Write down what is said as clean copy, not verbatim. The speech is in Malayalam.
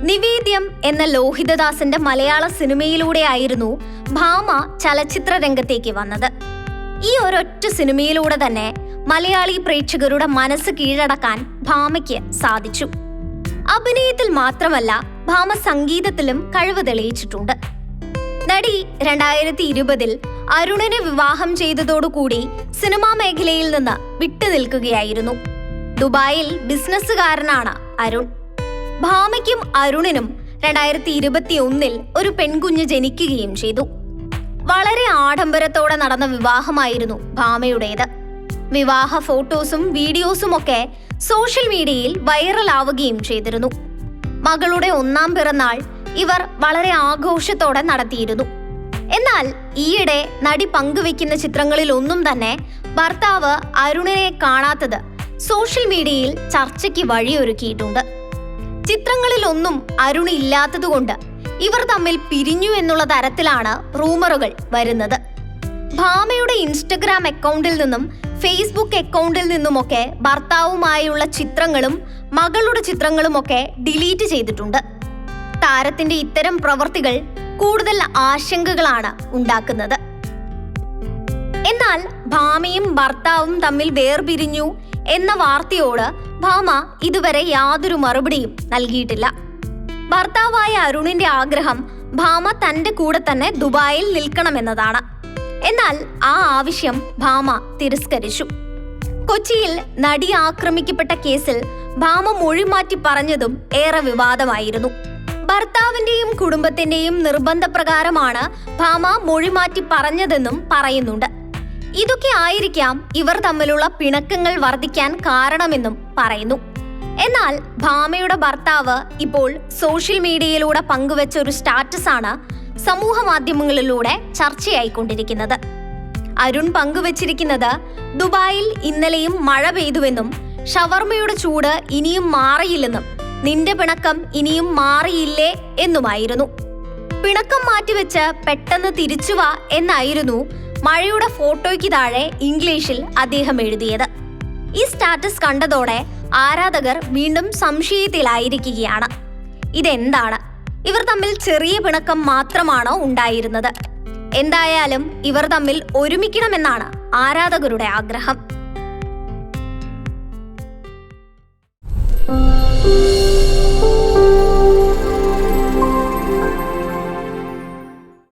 നിവേദ്യം എന്ന ലോഹിതദാസന്റെ മലയാള സിനിമയിലൂടെയായിരുന്നു ഭാമ ചലച്ചിത്ര രംഗത്തേക്ക് വന്നത്. ഈ ഒരൊറ്റ സിനിമയിലൂടെ തന്നെ മലയാളി പ്രേക്ഷകരുടെ മനസ്സ് കീഴടക്കാൻ ഭാമയ്ക്ക് സാധിച്ചു. അഭിനയത്തിൽ മാത്രമല്ല, ഭാമ സംഗീതത്തിലും കഴിവ് തെളിയിച്ചിട്ടുണ്ട്. നടി 2020 അരുണിനെ വിവാഹം ചെയ്തതോടുകൂടി സിനിമാ മേഖലയിൽ നിന്ന് വിട്ടുനിൽക്കുകയായിരുന്നു. ദുബായിൽ ബിസിനസ്സുകാരനാണ് അരുൺ. ഭാമയ്ക്കും അരുണിനും 2021 ഒരു പെൺകുഞ്ഞ് ജനിക്കുകയും ചെയ്തു. വളരെ ആഡംബരത്തോടെ നടന്ന വിവാഹമായിരുന്നു ഭാമയുടേത്. വിവാഹ ഫോട്ടോസും വീഡിയോസും ഒക്കെ സോഷ്യൽ മീഡിയയിൽ വൈറലാവുകയും ചെയ്തിരുന്നു. മകളുടെ 1ാം പിറന്നാൾ ഇവർ വളരെ ആഘോഷത്തോടെ നടത്തിയിരുന്നു. എന്നാൽ ഈയിടെ നടി പങ്കുവെക്കുന്ന ചിത്രങ്ങളിലൊന്നും തന്നെ ഭർത്താവ് അരുണിനെ കാണാത്തത് സോഷ്യൽ മീഡിയയിൽ ചർച്ചയ്ക്ക് വഴിയൊരുക്കിയിട്ടുണ്ട്. ചിത്രങ്ങളിലൊന്നും അരുൺ ഇല്ലാത്തതുകൊണ്ട് ഇവർ തമ്മിൽ പിരിഞ്ഞു എന്നുള്ള തരത്തിലാണ് റൂമറുകൾ വരുന്നത്. ഭാമയുടെ ഇൻസ്റ്റഗ്രാം അക്കൗണ്ടിൽ നിന്നും ഫേസ്ബുക്ക് അക്കൗണ്ടിൽ നിന്നുമൊക്കെ ഭർത്താവുമായുള്ള ചിത്രങ്ങളും മകളുടെ ചിത്രങ്ങളുമൊക്കെ ഡിലീറ്റ് ചെയ്തിട്ടുണ്ട്. താരത്തിന്റെ ഇത്തരം പ്രവൃത്തികൾ കൂടുതൽ ആശങ്കകളാണ് ഉണ്ടാക്കുന്നത്. എന്നാൽ ഭാമയും ഭർത്താവും തമ്മിൽ വേർപിരിഞ്ഞു എന്ന വാർത്തയോട് ഭാമ ഇതുവരെ യാതൊരു മറുപടിയും നൽകിയിട്ടില്ല. ഭർത്താവായ അരുണിന്റെ ആഗ്രഹം ഭാമ തന്റെ കൂടെ തന്നെ ദുബായിൽ നിൽക്കണമെന്നതാണ്. എന്നാൽ ആ ആവശ്യം ഭാമ തിരസ്കരിച്ചു. കൊച്ചിയിൽ നടി ആക്രമിക്കപ്പെട്ട കേസിൽ ഭാമ മൊഴിമാറ്റി പറഞ്ഞതും ഏറെ വിവാദമായിരുന്നു. ഭർത്താവിന്റെയും കുടുംബത്തിന്റെയും നിർബന്ധപ്രകാരമാണ് ഭാമ മൊഴിമാറ്റി പറഞ്ഞതെന്നും പറയുന്നുണ്ട്. ഇതൊക്കെ ആയിരിക്കാം ഇവർ തമ്മിലുള്ള പിണക്കങ്ങൾ വർദ്ധിക്കാൻ കാരണമെന്നും പറയുന്നു. എന്നാൽ ഭാമയുടെ ഭർത്താവ് ഇപ്പോൾ സോഷ്യൽ മീഡിയയിലൂടെ പങ്കുവെച്ച ഒരു സ്റ്റാറ്റസ് ആണ് സമൂഹ മാധ്യമങ്ങളിലൂടെ ചർച്ചയായിക്കൊണ്ടിരിക്കുന്നത്. അരുൺ പങ്കുവച്ചിരിക്കുന്നത് ദുബായിൽ ഇന്നലെയും മഴ പെയ്തുവെന്നും ഷവർമയുടെ ചൂട് ഇനിയും മാറിയില്ലെന്നും നിന്റെ പിണക്കം ഇനിയും മാറിയില്ലേ എന്നുമായിരുന്നു. പിണക്കം മാറ്റിവെച്ച് പെട്ടെന്ന് തിരിച്ചുവാ എന്നായിരുന്നു മഴയുടെ ഫോട്ടോയ്ക്ക് താഴെ ഇംഗ്ലീഷിൽ അദ്ദേഹം എഴുതിയത്. ഈ സ്റ്റാറ്റസ് കണ്ടതോടെ ആരാധകർ വീണ്ടും സംശയത്തിലായിരിക്കുകയാണ്. ഇതെന്താണ്? ഇവർ തമ്മിൽ ചെറിയ പിണക്കം മാത്രമാണോ ഉണ്ടായിരുന്നത്? എന്തായാലും ഇവർ തമ്മിൽ ഒരുമിക്കണമെന്നാണ് ആരാധകരുടെ ആഗ്രഹം.